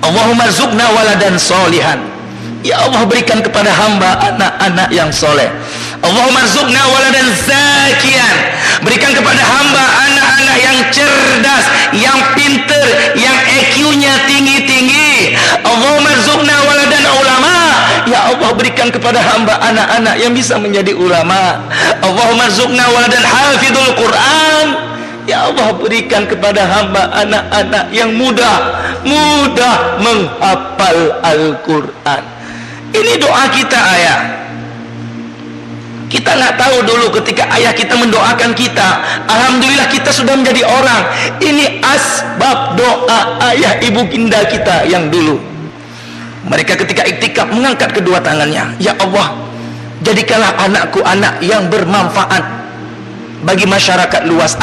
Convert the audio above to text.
Allahumma rzuqna waladan solihan. Ya Allah, berikan kepada hamba anak-anak yang soleh. Allahumma rzuqna waladan zakian. Berikan kepada hamba anak-anak yang cerdas, yang pinter, yang EQ-nya tinggi-tinggi. Allahumma rzuqna waladan ulama. Ya Allah, berikan kepada hamba anak-anak yang bisa menjadi ulama. Allahumma rzuqna waladan hafidhul Quran. Ya Allah, berikan kepada hamba anak-anak yang mudah menghafal Al-Quran. Ini doa kita, ayah. Kita nggak tahu dulu ketika ayah kita mendoakan kita. Alhamdulillah kita sudah menjadi orang. Ini asbab doa ayah ibu ginda kita yang dulu. Mereka ketika iktikaf mengangkat kedua tangannya. Ya Allah, jadikanlah anakku anak yang bermanfaat bagi masyarakat luas.